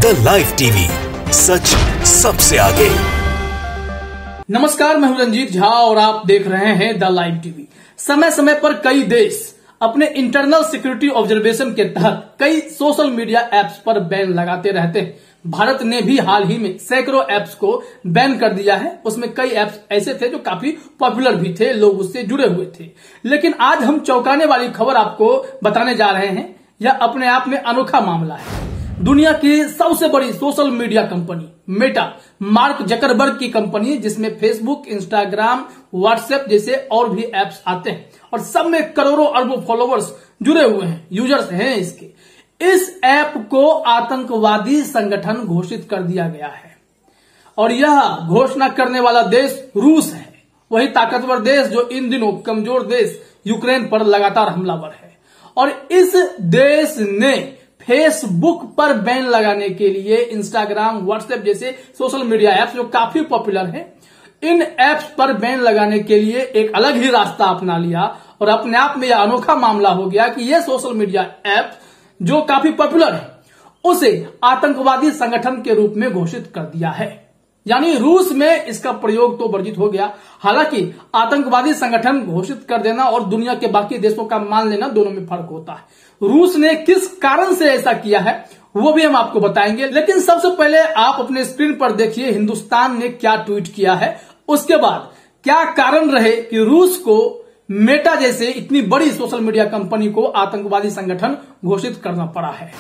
The live TV, सच सबसे आगे। नमस्कार, मैं हूं रंजीत झा और आप देख रहे हैं द लाइव टीवी। समय समय पर कई देश अपने इंटरनल सिक्योरिटी ऑब्जर्वेशन के तहत कई सोशल मीडिया एप्स पर बैन लगाते रहते हैं। भारत ने भी हाल ही में सैकड़ों एप्स को बैन कर दिया है। उसमें कई एप्स ऐसे थे जो काफी पॉपुलर भी थे, लोग उससे जुड़े हुए थे। लेकिन आज हम चौंकाने वाली खबर आपको बताने जा रहे हैं। यह अपने आप में अनोखा मामला है। दुनिया की सबसे बड़ी social media company Meta, mark Zuckerberg की कंपनी, जिसमें फेसबुक, इंस्टाग्राम, व्हाट्सएप जैसे और भी एप्स आते हैं और सब में करोड़ों अरबों फॉलोवर्स जुड़े हुए हैं, यूजर्स हैं इसके। इस ऐप को आतंकवादी संगठन घोषित कर दिया गया है और यह घोषणा करने वाला देश रूस है, वही ताकतवर देश जो इन दिनों कमजोर देश यूक्रेन पर लगातार हमलावर है। और इस देश ने फेसबुक पर बैन लगाने के लिए इंस्टाग्राम, व्हाट्सएप जैसे सोशल मीडिया एप्स जो काफी पॉपुलर हैं, इन एप्स पर बैन लगाने के लिए एक अलग ही रास्ता अपना लिया। और अपने आप में यह अनोखा मामला हो गया कि यह सोशल मीडिया एप्स जो काफी पॉपुलर है उसे आतंकवादी संगठन के रूप में घोषित कर दिया है। यानी रूस में इसका प्रयोग तो वर्जित हो गया। हालांकि आतंकवादी संगठन घोषित कर देना और दुनिया के बाकी देशों का मान लेना, दोनों में फर्क होता है। रूस ने किस कारण से ऐसा किया है वो भी हम आपको बताएंगे। लेकिन सबसे पहले आप अपने स्क्रीन पर देखिए हिंदुस्तान ने क्या ट्वीट किया है, उसके बाद क्या कारण रहे कि रूस को मेटा जैसे इतनी बड़ी सोशल मीडिया कंपनी को आतंकवादी संगठन घोषित करना पड़ा है।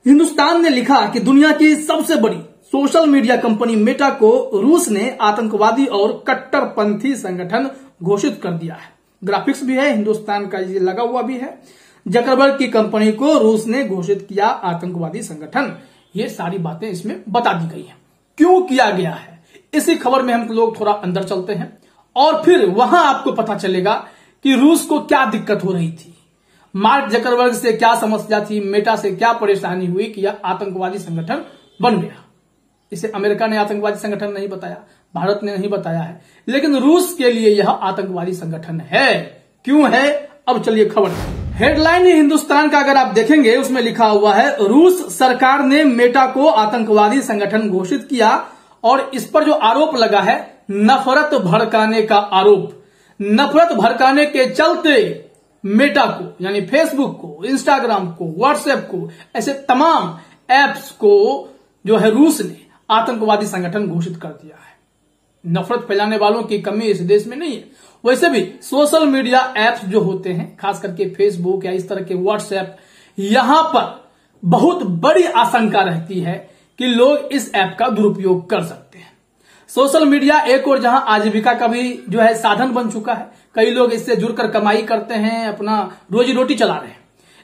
हिंदुस्तान ने लिखा कि दुनिया की सबसे बड़ी सोशल मीडिया कंपनी मेटा को रूस ने आतंकवादी और कट्टरपंथी संगठन घोषित कर दिया है। ग्राफिक्स भी है, हिंदुस्तान का ये लगा हुआ भी है। जकरबर्ग की कंपनी को रूस ने घोषित किया आतंकवादी संगठन। ये सारी बातें इसमें बता दी गई हैं। क्यों किया गया है, इसी खबर में हम लोग थोड़ा अंदर चलते हैं और फिर वहां आपको पता चलेगा कि रूस को क्या दिक्कत हो रही थी, मार्क जकरबर्ग से क्या समस्या थी, मेटा से क्या परेशानी हुई कि यह आतंकवादी संगठन बन गया। इसे अमेरिका ने आतंकवादी संगठन नहीं बताया, भारत ने नहीं बताया है, लेकिन रूस के लिए यह आतंकवादी संगठन है। क्यों है, अब चलिए खबर। हेडलाइन हिंदुस्तान का अगर आप देखेंगे उसमें लिखा हुआ है, रूस सरकार ने मेटा को आतंकवादी संगठन घोषित किया। और इस पर जो आरोप लगा है, नफरत भड़काने का आरोप। नफरत भड़काने के चलते मेटा को, यानी फेसबुक को, इंस्टाग्राम को, व्हाट्सएप को, ऐसे तमाम एप्स को जो है रूस ने आतंकवादी संगठन घोषित कर दिया है। नफरत फैलाने वालों की कमी इस देश में नहीं है। वैसे भी सोशल मीडिया एप्स जो होते हैं, खास करके फेसबुक या इस तरह के व्हाट्सएप, यहां पर बहुत बड़ी आशंका रहती है कि लोग इस ऐप का दुरुपयोग कर सकते हैं। सोशल मीडिया एक और जहां आजीविका का भी जो है साधन बन चुका है, कई लोग इससे जुड़कर कमाई करते हैं, अपना रोजी रोटी चला रहे हैं,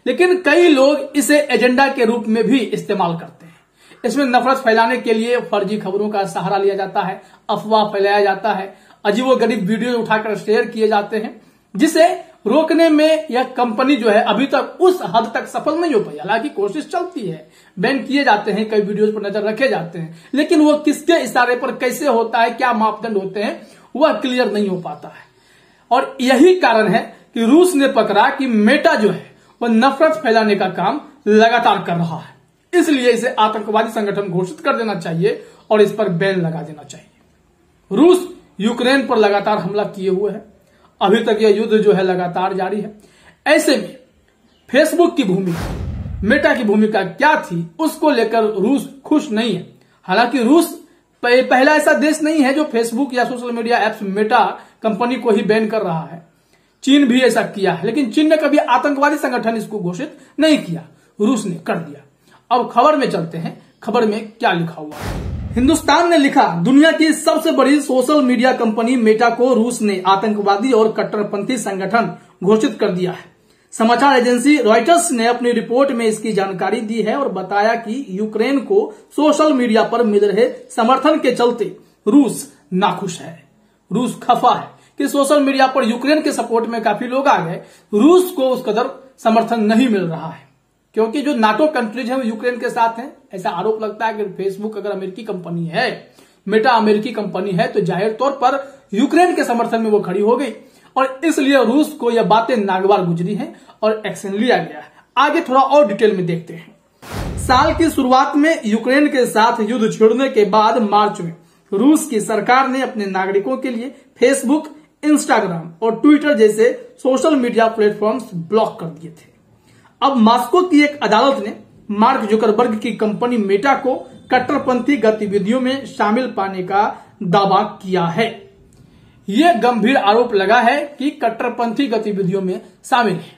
लेकिन कई लोग इसे एजेंडा के रूप में भी इस्तेमाल करते हैं। इसमें नफरत फैलाने के लिए फर्जी खबरों का सहारा लिया जाता है, अफवाह फैलाया जाता है, अजीबोगरीब वीडियो उठाकर शेयर किए जाते हैं, जिसे रोकने में यह कंपनी जो है अभी तक उस हद तक सफल नहीं हो पाई। हालांकि कोशिश चलती है, बैन किए जाते हैं, कई वीडियोज पर नजर रखे जाते हैं, लेकिन वो किसके इशारे पर कैसे होता है, क्या मापदंड होते हैं, वह क्लियर नहीं हो पाता है। और यही कारण है कि रूस ने पकड़ा कि मेटा जो है वह नफरत फैलाने का काम लगातार कर रहा है, इसलिए इसे आतंकवादी संगठन घोषित कर देना चाहिए और इस पर बैन लगा देना चाहिए। रूस यूक्रेन पर लगातार हमला किए हुए है, अभी तक यह युद्ध जो है लगातार जारी है। ऐसे में फेसबुक की भूमिका, मेटा की भूमिका क्या थी, उसको लेकर रूस खुश नहीं है। हालांकि रूस पहला ऐसा देश नहीं है जो फेसबुक या social media apps Meta company को ही बैन कर रहा है। चीन भी ऐसा किया है, लेकिन चीन ने कभी आतंकवादी संगठन इसको घोषित नहीं किया, रूस ने कर दिया। अब खबर में चलते हैं, खबर में क्या लिखा हुआ है। हिंदुस्तान ने लिखा, दुनिया की सबसे बड़ी सोशल मीडिया कंपनी मेटा को रूस ने आतंकवादी और कट्टरपंथी संगठन घोषित कर दिया है। समाचार एजेंसी रॉयटर्स ने अपनी रिपोर्ट में इसकी जानकारी दी है और बताया कि यूक्रेन को सोशल मीडिया पर मिल रहे समर्थन के चलते रूस नाखुश है। रूस खफा है कि सोशल मीडिया पर यूक्रेन के सपोर्ट में काफी लोग आ गए, रूस को उस कदर समर्थन नहीं मिल रहा है, क्योंकि जो नाटो कंट्रीज हैं वो यूक्रेन के साथ हैं। ऐसा आरोप लगता है कि फेसबुक अगर अमेरिकी कंपनी है, मेटा अमेरिकी कंपनी है, तो जाहिर तौर पर यूक्रेन के समर्थन में वो खड़ी हो गई और इसलिए रूस को यह बातें नागवार गुजरी हैं और एक्शन लिया गया है। आगे थोड़ा और डिटेल में देखते हैं। साल की शुरुआत में यूक्रेन के साथ युद्ध छेड़ने के बाद मार्च में रूस की सरकार ने अपने नागरिकों के लिए फेसबुक, इंस्टाग्राम और ट्विटर जैसे सोशल मीडिया प्लेटफॉर्म्स ब्लॉक कर दिए थे। अब मॉस्को की एक अदालत ने मार्क जुकरबर्ग की कंपनी मेटा को कट्टरपंथी गतिविधियों में शामिल पाने का दावा किया है। यह गंभीर आरोप लगा है कि कट्टरपंथी गतिविधियों में शामिल है।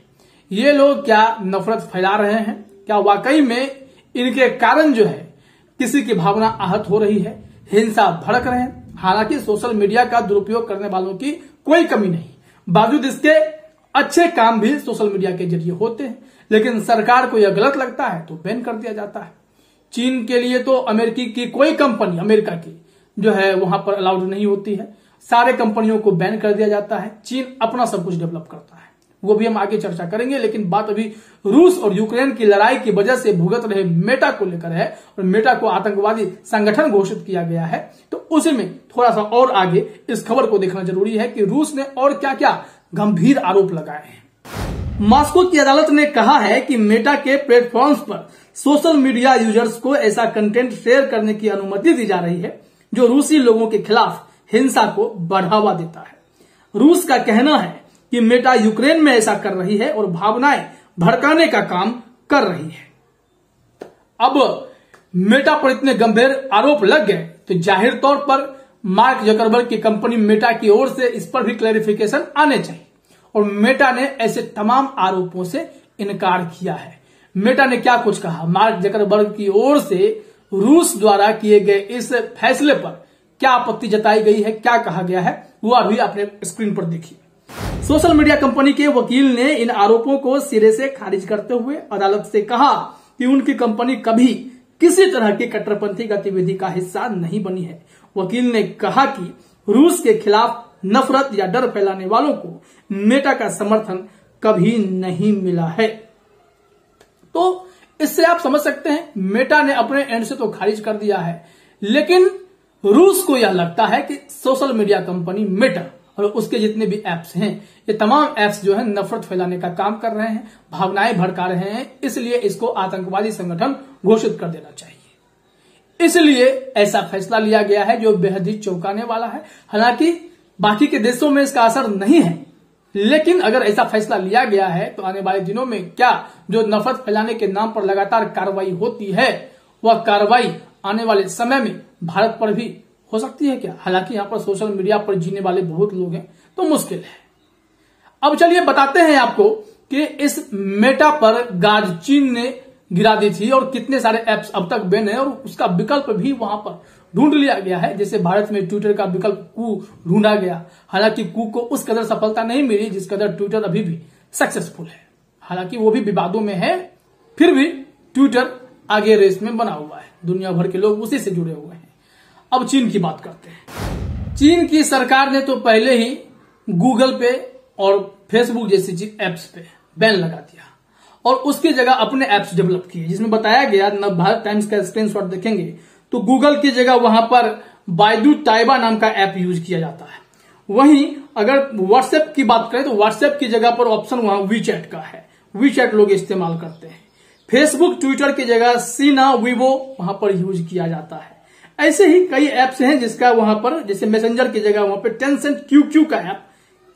ये लोग क्या नफरत फैला रहे हैं? क्या वाकई में इनके कारण जो है किसी की भावना आहत हो रही है, हिंसा भड़क रहे हैं? हालांकि सोशल मीडिया का दुरुपयोग करने वालों की कोई कमी नहीं, बावजूद इसके अच्छे काम भी सोशल मीडिया के जरिए होते हैं, लेकिन सरकार को यह गलत लगता है तो बैन कर दिया जाता है। चीन के लिए तो अमेरिकी की कोई कंपनी, अमेरिका की जो है वहां पर अलाउड नहीं होती है, सारे कंपनियों को बैन कर दिया जाता है। चीन अपना सब कुछ डेवलप करता है, वो भी हम आगे चर्चा करेंगे। लेकिन बात अभी रूस और यूक्रेन की लड़ाई की वजह से भुगत रहे मेटा को लेकर है और मेटा को आतंकवादी संगठन घोषित किया गया है। तो उसी में थोड़ा सा और आगे इस खबर को देखना जरूरी है कि रूस ने और क्या क्या गंभीर आरोप लगाए हैं। मॉस्को की अदालत ने कहा है कि मेटा के प्लेटफॉर्म्स पर सोशल मीडिया यूजर्स को ऐसा कंटेंट शेयर करने की अनुमति दी जा रही है जो रूसी लोगों के खिलाफ हिंसा को बढ़ावा देता है। रूस का कहना है कि मेटा यूक्रेन में ऐसा कर रही है और भावनाएं भड़काने का काम कर रही है। अब मेटा पर इतने गंभीर आरोप लग गए तो जाहिर तौर पर मार्क जकरबर्ग की कंपनी मेटा की ओर से इस पर भी क्लैरिफिकेशन आने चाहिए और मेटा ने ऐसे तमाम आरोपों से इनकार किया है। मेटा ने क्या कुछ कहा, मार्क जकरबर्ग की ओर से रूस द्वारा किए गए इस फैसले पर क्या आपत्ति जताई गई है, क्या कहा गया है, वो अभी अपने स्क्रीन पर देखिए। सोशल मीडिया कंपनी के वकील ने इन आरोपों को सिरे से खारिज करते हुए अदालत से कहा कि उनकी कंपनी कभी किसी तरह की कट्टरपंथी गतिविधि का हिस्सा नहीं बनी है। वकील ने कहा कि रूस के खिलाफ नफरत या डर फैलाने वालों को मेटा का समर्थन कभी नहीं मिला है। तो इससे आप समझ सकते हैं मेटा ने अपने एंड से तो खारिज कर दिया है, लेकिन रूस को यह लगता है कि सोशल मीडिया कंपनी मेटा और उसके जितने भी एप्स हैं, ये तमाम एप्स जो है नफरत फैलाने का काम कर रहे हैं, भावनाएं भड़का रहे हैं, इसलिए इसको आतंकवादी संगठन घोषित कर देना चाहिए। इसलिए ऐसा फैसला लिया गया है जो बेहद ही चौंकाने वाला है। हालांकि बाकी के देशों में इसका असर नहीं है, लेकिन अगर ऐसा फैसला लिया गया है तो आने वाले दिनों में क्या जो नफरत फैलाने के नाम पर लगातार कार्रवाई होती है, वह कार्रवाई आने वाले समय में भारत पर भी हो सकती है क्या? हालांकि यहां पर सोशल मीडिया पर जीने वाले बहुत लोग हैं तो मुश्किल है। अब चलिए बताते हैं आपको कि इस मेटा पर गाज चीन ने गिरा दी थी और कितने सारे एप्स अब तक बैन है और उसका विकल्प भी वहां पर ढूंढ लिया गया है। जैसे भारत में ट्विटर का विकल्प कू ढूंढा गया, हालांकि कू को उस कदर सफलता नहीं मिली जिस कदर ट्विटर अभी भी सक्सेसफुल है। हालांकि वो भी विवादों में है, फिर भी ट्विटर आगे रेस में बना हुआ है, दुनिया भर के लोग उसी से जुड़े हुए हैं। अब चीन की बात करते हैं। चीन की सरकार ने तो पहले ही गूगल पे और फेसबुक जैसी एप्स पे बैन लगा दिया और उसकी जगह अपने एप्स डेवलप किए, जिसमें बताया गया, नवभारत टाइम्स का स्क्रीनशॉट देखेंगे तो गूगल की जगह वहां पर बायडू टाइबा नाम का ऐप यूज किया जाता है। वहीं अगर व्हाट्सएप की बात करें तो व्हाट्सएप की जगह पर ऑप्शन वहां वीचैट का है, वीचैट लोग इस्तेमाल करते हैं। फेसबुक, ट्विटर की जगह सीना, वीवो वहां पर यूज किया जाता है। ऐसे ही कई एप्स हैं जिसका वहां पर, जैसे मैसेंजर की जगह वहां पर टेंसेंट QQ का ऐप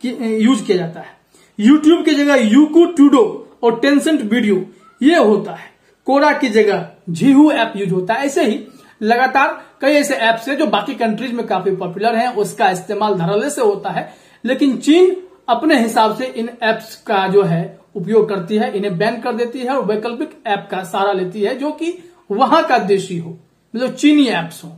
यूज किया जाता है। यूट्यूब की जगह यूकू, टूडो और टेंसेंट वीडियो ये होता है। कोरा की जगह झीहू ऐप यूज होता है। ऐसे ही लगातार कई ऐसे ऐप्स हैं जो बाकी कंट्रीज में काफी पॉपुलर हैं, उसका इस्तेमाल धड़ल्ले से होता है, लेकिन चीन अपने हिसाब से इन एप्स का जो है उपयोग करती है, इन्हें बैन कर देती है और वैकल्पिक ऐप का सहारा लेती है जो कि वहां का देशी हो, मतलब चीनी एप्स हो,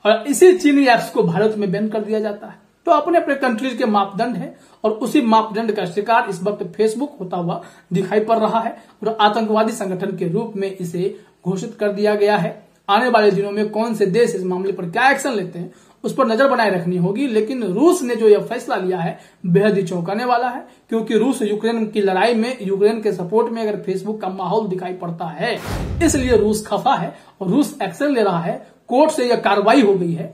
और इसी चीनी एप्स को भारत में बैन कर दिया जाता है। तो अपने अपने कंट्रीज के मापदंड है और उसी मापदंड का शिकार इस वक्त फेसबुक होता हुआ दिखाई पड़ रहा है और आतंकवादी संगठन के रूप में इसे घोषित कर दिया गया है। आने वाले दिनों में कौन से देश इस मामले पर क्या एक्शन लेते हैं उस पर नजर बनाए रखनी होगी, लेकिन रूस ने जो यह फैसला लिया है बेहद ही चौंकाने वाला है, क्योंकि रूस यूक्रेन की लड़ाई में यूक्रेन के सपोर्ट में अगर फेसबुक का माहौल दिखाई पड़ता है, इसलिए रूस खफा है और रूस एक्शन ले रहा है, कोर्ट से यह कार्रवाई हो गई है,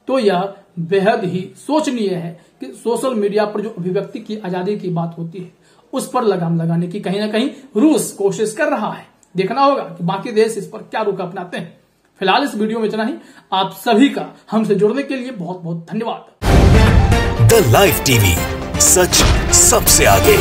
तो यह बेहद ही सोचनीय है कि सोशल मीडिया पर जो अभिव्यक्ति की आजादी की बात होती है उस पर लगाम लगाने की कहीं ना कहीं रूस कोशिश कर रहा है। देखना होगा कि बाकी देश इस पर क्या रुख अपनाते हैं। फिलहाल इस वीडियो में इतना ही। आप सभी का हमसे जुड़ने के लिए बहुत बहुत धन्यवाद। द लाइव टीवी, सच सबसे आगे।